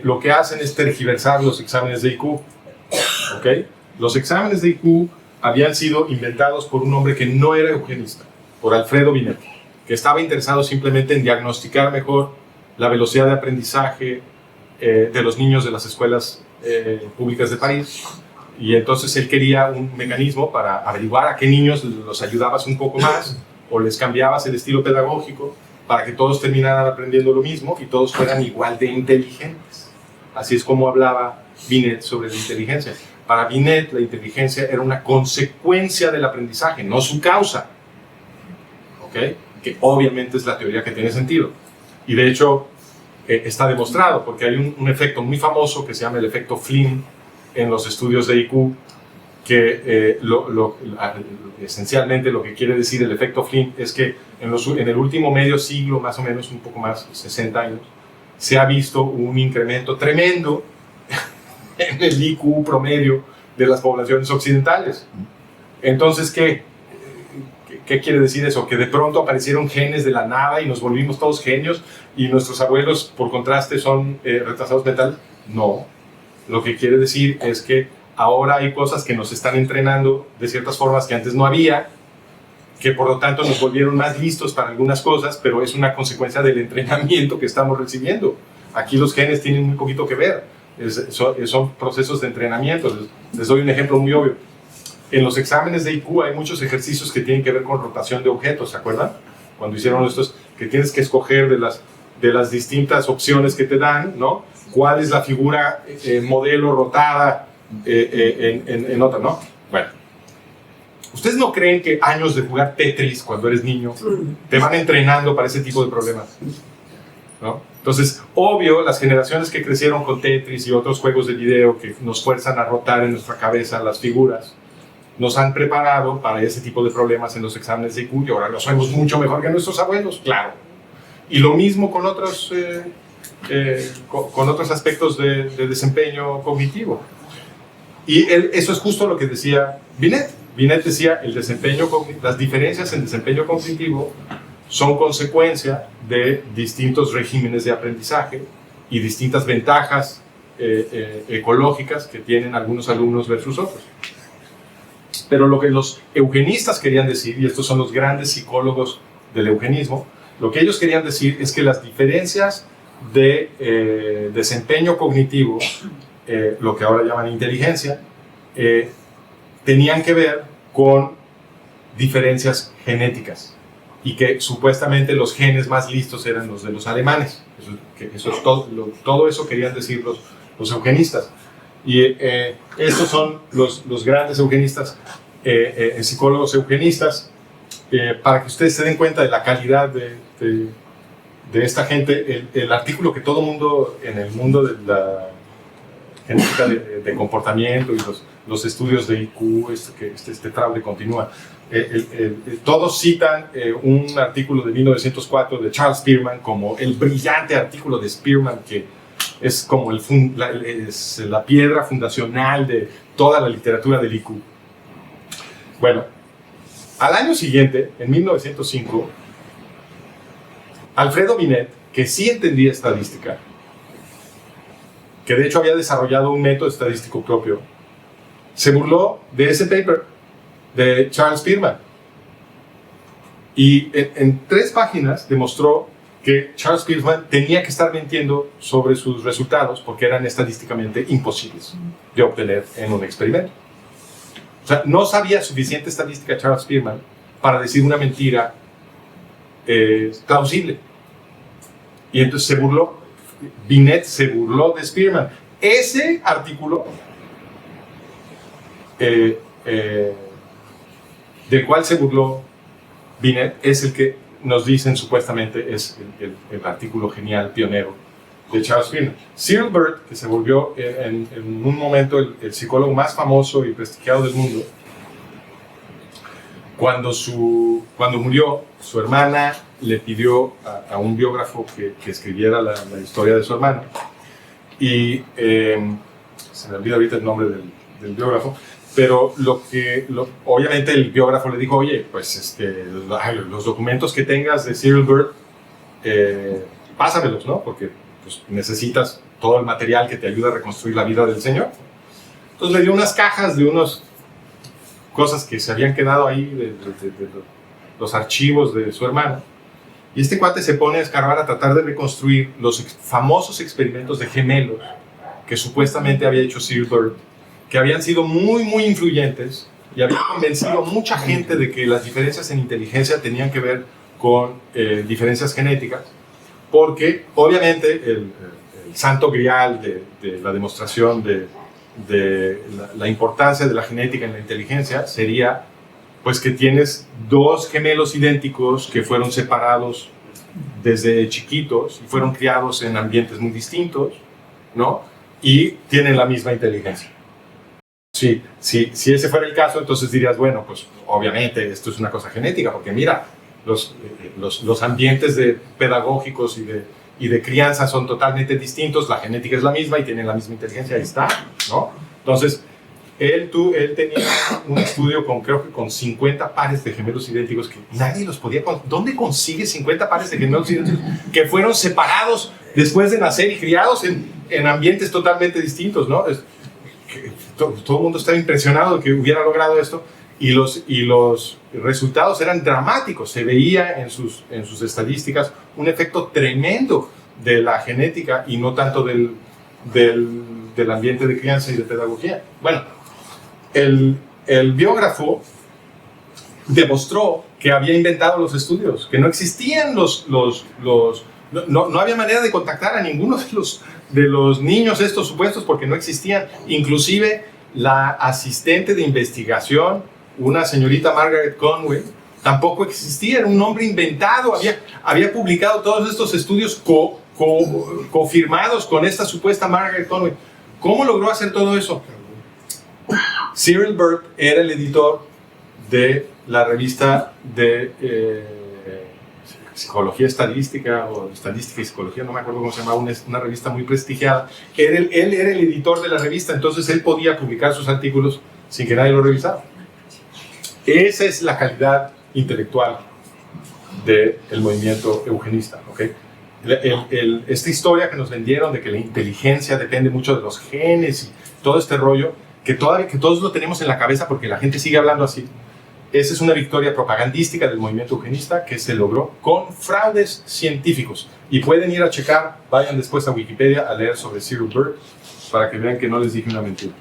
lo que hacen es tergiversar los exámenes de IQ. ¿Okay? Los exámenes de IQ habían sido inventados por un hombre que no era eugenista, por Alfredo Binet, que estaba interesado simplemente en diagnosticar mejor la velocidad de aprendizaje de los niños de las escuelas públicas de París. Y entonces él quería un mecanismo para averiguar a qué niños los ayudabas un poco más o les cambiabas el estilo pedagógico para que todos terminaran aprendiendo lo mismo y todos fueran igual de inteligentes. Así es como hablaba Binet sobre la inteligencia. Para Binet, la inteligencia era una consecuencia del aprendizaje, no su causa. ¿Okay? Que obviamente es la teoría que tiene sentido. Y de hecho, está demostrado, porque hay un efecto muy famoso que se llama el efecto Flynn en los estudios de IQ, que esencialmente lo que quiere decir el efecto Flynn es que en el último medio siglo, más o menos, un poco más, 60 años, se ha visto un incremento tremendo en el IQ promedio de las poblaciones occidentales. Entonces, ¿qué quiere decir eso? ¿Que de pronto aparecieron genes de la nada y nos volvimos todos genios y nuestros abuelos, por contraste, son retrasados mentales? No. Lo que quiere decir es que ahora hay cosas que nos están entrenando de ciertas formas que antes no había, que por lo tanto nos volvieron más listos para algunas cosas, pero es una consecuencia del entrenamiento que estamos recibiendo. Aquí los genes tienen muy poquito que ver, son procesos de entrenamiento. Les doy un ejemplo muy obvio. En los exámenes de IQ hay muchos ejercicios que tienen que ver con rotación de objetos, ¿se acuerdan? Cuando hicieron estos, que tienes que escoger de las distintas opciones que te dan, ¿no? ¿Cuál es la figura modelo rotada en otra, ¿no? Bueno, ¿ustedes no creen que años de jugar Tetris cuando eres niño te van entrenando para ese tipo de problemas? ¿No? Entonces, obvio, las generaciones que crecieron con Tetris y otros juegos de video que nos fuerzan a rotar en nuestra cabeza las figuras, nos han preparado para ese tipo de problemas en los exámenes de IQ y ahora lo sabemos mucho mejor que nuestros abuelos, claro. Y lo mismo con otros aspectos de desempeño cognitivo. Y eso es justo lo que decía Binet. Binet decía, las diferencias en desempeño cognitivo son consecuencia de distintos regímenes de aprendizaje y distintas ventajas ecológicas que tienen algunos alumnos versus otros. Pero lo que los eugenistas querían decir, y estos son los grandes psicólogos del eugenismo, lo que ellos querían decir es que las diferencias de desempeño cognitivo, lo que ahora llaman inteligencia, tenían que ver con diferencias genéticas y que supuestamente los genes más listos eran los de los alemanes. Eso es todo eso querían decir los eugenistas. Y estos son los grandes eugenistas, psicólogos eugenistas, para que ustedes se den cuenta de la calidad de esta gente. El artículo que todo mundo en el mundo de la genética de comportamiento y los estudios de IQ, este fraude continúa, todos citan un artículo de 1904 de Charles Spearman como el brillante artículo de Spearman, que es como es la piedra fundacional de toda la literatura del IQ. Bueno, al año siguiente, en 1905, Alfredo Binet, que sí entendía estadística, que de hecho había desarrollado un método estadístico propio, se burló de ese paper de Charles Spearman. Y en 3 páginas demostró que Charles Spearman tenía que estar mintiendo sobre sus resultados porque eran estadísticamente imposibles de obtener en un experimento. O sea, no sabía suficiente estadística Charles Spearman para decir una mentira plausible. Y entonces se burló. Binet se burló de Spearman. Ese artículo, del cual se burló Binet, es el que nos dicen supuestamente es el artículo genial, pionero de Charles Spearman. Cyril Bird, que se volvió en un momento el psicólogo más famoso y prestigiado del mundo, cuando murió, su hermana le pidió a un biógrafo que escribiera la historia de su hermano. Y se me olvida ahorita el nombre del biógrafo, pero obviamente el biógrafo le dijo, oye, pues los documentos que tengas de Cyril Bird, pásamelos, ¿no? Porque pues, necesitas todo el material que te ayuda a reconstruir la vida del señor. Entonces le dio unas cajas de unas cosas que se habían quedado ahí de los archivos de su hermano. Y este cuate se pone a escarbar a tratar de reconstruir los famosos experimentos de gemelos que supuestamente había hecho Cyril Bird, que habían sido muy, muy influyentes y habían convencido a mucha gente de que las diferencias en inteligencia tenían que ver con diferencias genéticas, porque obviamente el santo grial de la demostración de la importancia de la genética en la inteligencia sería pues que tienes dos gemelos idénticos que fueron separados desde chiquitos y fueron criados en ambientes muy distintos, ¿no? Y tienen la misma inteligencia. Sí, si ese fuera el caso, entonces dirías, bueno, pues obviamente esto es una cosa genética, porque mira, los ambientes pedagógicos y de crianza son totalmente distintos, la genética es la misma y tienen la misma inteligencia, ahí está, ¿no? Entonces, él tenía un estudio creo que con 50 pares de gemelos idénticos que nadie los podía... ¿Dónde consigue 50 pares de gemelos idénticos que fueron separados después de nacer y criados en ambientes totalmente distintos, ¿no? Todo el mundo estaba impresionado de que hubiera logrado esto y los resultados eran dramáticos. Se veía en sus estadísticas un efecto tremendo de la genética y no tanto del ambiente de crianza y de pedagogía. Bueno, el biógrafo demostró que había inventado los estudios, que no existían no había manera de contactar a ninguno de los niños estos supuestos porque no existían. Inclusive la asistente de investigación, una señorita Margaret Conway, tampoco existía, era un nombre inventado, había publicado todos estos estudios confirmados con esta supuesta Margaret Conway. ¿Cómo logró hacer todo eso? Cyril Bird era el editor de la revista de psicología estadística o estadística y psicología, no me acuerdo cómo se llamaba, una revista muy prestigiada. Él era el editor de la revista, entonces él podía publicar sus artículos sin que nadie lo revisara. Esa es la calidad intelectual del movimiento eugenista, ¿ok? Esta historia que nos vendieron de que la inteligencia depende mucho de los genes y todo este rollo, que todos lo tenemos en la cabeza porque la gente sigue hablando así. Esa es una victoria propagandística del movimiento eugenista que se logró con fraudes científicos. Y pueden ir a checar, vayan después a Wikipedia a leer sobre Cyril Bird para que vean que no les dije una mentira.